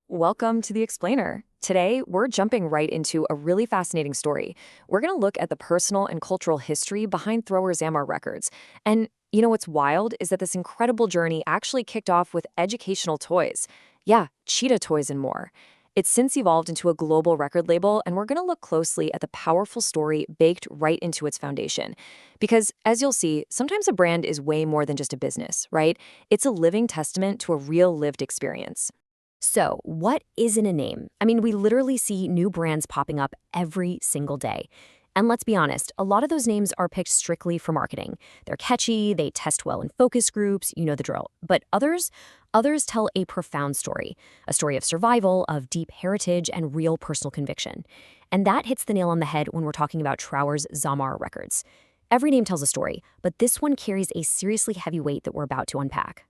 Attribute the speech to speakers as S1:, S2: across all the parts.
S1: Welcome to The Explainer. Today, we're jumping right into a really fascinating story. We're going to look at the personal and cultural history behind Trowers Zamar Records. And you know what's wild is that this incredible journey actually kicked off with educational toys. Yeah, CHEETAH Toys and More. It's since evolved into a global record label, and we're going to look closely at the powerful story baked right into its foundation. Because, as you'll see, sometimes a brand is way more than just a business, right? It's a living testament to a real lived experience. So, what isn't a name? I mean, we literally see new brands popping up every single day. And let's be honest, a lot of those names are picked strictly for marketing. They're catchy, they test well in focus groups, you know the drill. But others tell a profound story, a story of survival, of deep heritage, and real personal conviction. And that hits the nail on the head when we're talking about Trowers Zamar Records. Every name tells a story, but this one carries a seriously heavy weight that we're about to unpack.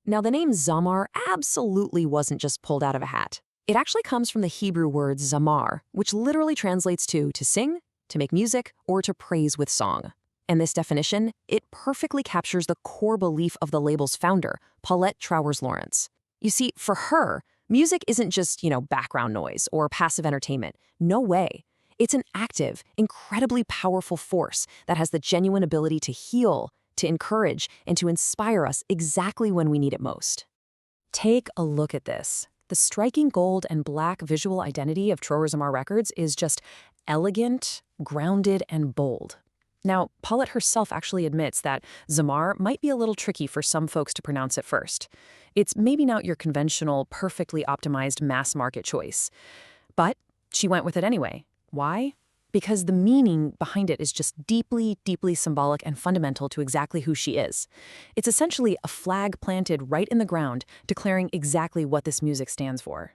S1: Now, the name Zamar absolutely wasn't just pulled out of a hat. It actually comes from the Hebrew word zamar, which literally translates to sing, to make music, or to praise with song. And this definition, it perfectly captures the core belief of the label's founder, Paulette Trowers Lawrence. You see, for her, music isn't just, background noise or passive entertainment. No way. It's an active, incredibly powerful force that has the genuine ability to heal, to encourage, and to inspire us exactly when we need it most. Take a look at this. The striking gold and black visual identity of Trowers Zamar Records is just elegant, grounded, and bold. Now, Paulette herself actually admits that Zamar might be a little tricky for some folks to pronounce at first. It's maybe not your conventional, perfectly optimized mass market choice. But she went with it anyway. Why? Because the meaning behind it is just deeply, deeply symbolic and fundamental to exactly who she is. It's essentially a flag planted right in the ground, declaring exactly what this music stands for.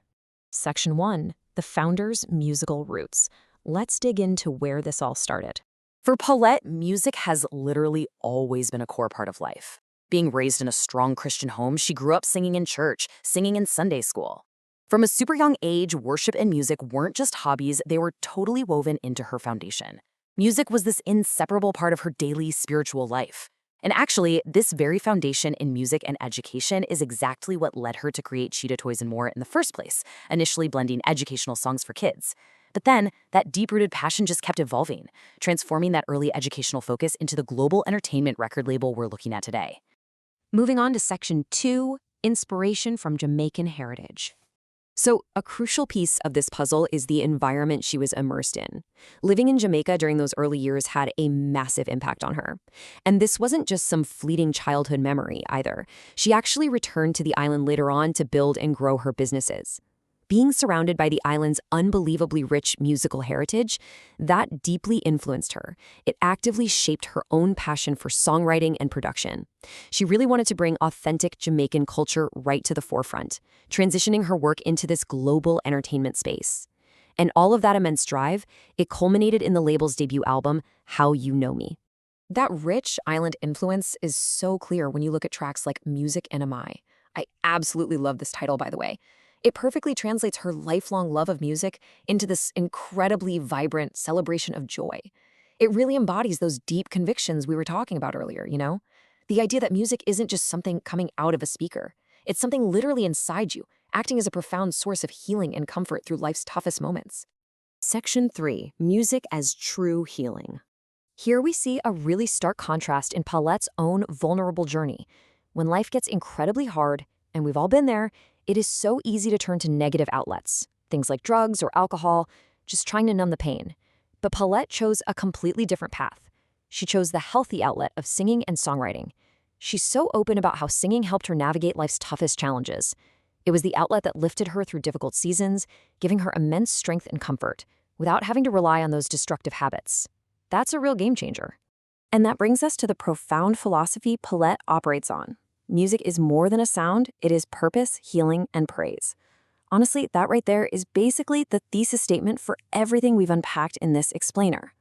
S1: Section 1. The founder's musical roots. Let's dig into where this all started. For Paulette, music has literally always been a core part of life. Being raised in a strong Christian home, she grew up singing in church, singing in Sunday school. From a super young age, worship and music weren't just hobbies, they were totally woven into her foundation. Music was this inseparable part of her daily spiritual life. And actually, this very foundation in music and education is exactly what led her to create CHEETAH Toys and More in the first place, initially blending educational songs for kids. But then, that deep-rooted passion just kept evolving, transforming that early educational focus into the global entertainment record label we're looking at today. Moving on to Section 2, Inspiration from Jamaican Heritage. So, a crucial piece of this puzzle is the environment she was immersed in. Living in Jamaica during those early years had a massive impact on her. And this wasn't just some fleeting childhood memory, either. She actually returned to the island later on to build and grow her businesses. Being surrounded by the island's unbelievably rich musical heritage, that deeply influenced her. It actively shaped her own passion for songwriting and production. She really wanted to bring authentic Jamaican culture right to the forefront, transitioning her work into this global entertainment space. And all of that immense drive, it culminated in the label's debut album, How You Know Me. That rich island influence is so clear when you look at tracks like Music and Am I absolutely love this title, by the way. It perfectly translates her lifelong love of music into this incredibly vibrant celebration of joy. It really embodies those deep convictions we were talking about earlier, The idea that music isn't just something coming out of a speaker. It's something literally inside you, acting as a profound source of healing and comfort through life's toughest moments. Section 3. Music as True Healing. Here we see a really stark contrast in Paulette's own vulnerable journey. When life gets incredibly hard, and we've all been there, it is so easy to turn to negative outlets, things like drugs or alcohol, just trying to numb the pain. But Paulette chose a completely different path. She chose the healthy outlet of singing and songwriting. She's so open about how singing helped her navigate life's toughest challenges. It was the outlet that lifted her through difficult seasons, giving her immense strength and comfort, without having to rely on those destructive habits. That's a real game changer. And that brings us to the profound philosophy Paulette operates on. Music is more than a sound, it is purpose, healing, and praise. Honestly, that right there is basically the thesis statement for everything we've unpacked in this explainer.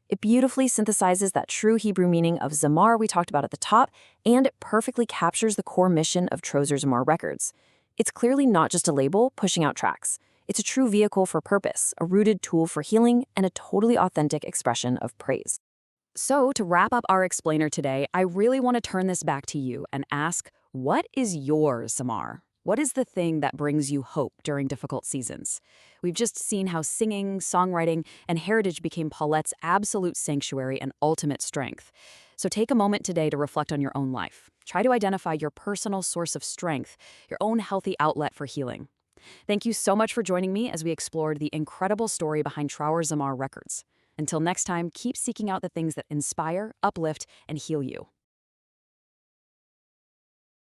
S1: It beautifully synthesizes that true Hebrew meaning of Zamar we talked about at the top, and it perfectly captures the core mission of Trowers Zamar Records. It's clearly not just a label pushing out tracks. It's a true vehicle for purpose, a rooted tool for healing, and a totally authentic expression of praise. So, to wrap up our explainer today, I really want to turn this back to you and ask, what is your Zamar?
S2: What is the thing that brings you hope during difficult seasons? We've just seen how singing, songwriting, and heritage became Paulette's absolute sanctuary and ultimate strength. So take a moment today to reflect on your own life. Try to identify your personal source of strength, your own healthy outlet for healing. Thank you so much for joining me as we explored the incredible story behind Trowers Zamar Records. Until next time, keep seeking out the things that inspire, uplift, and heal you.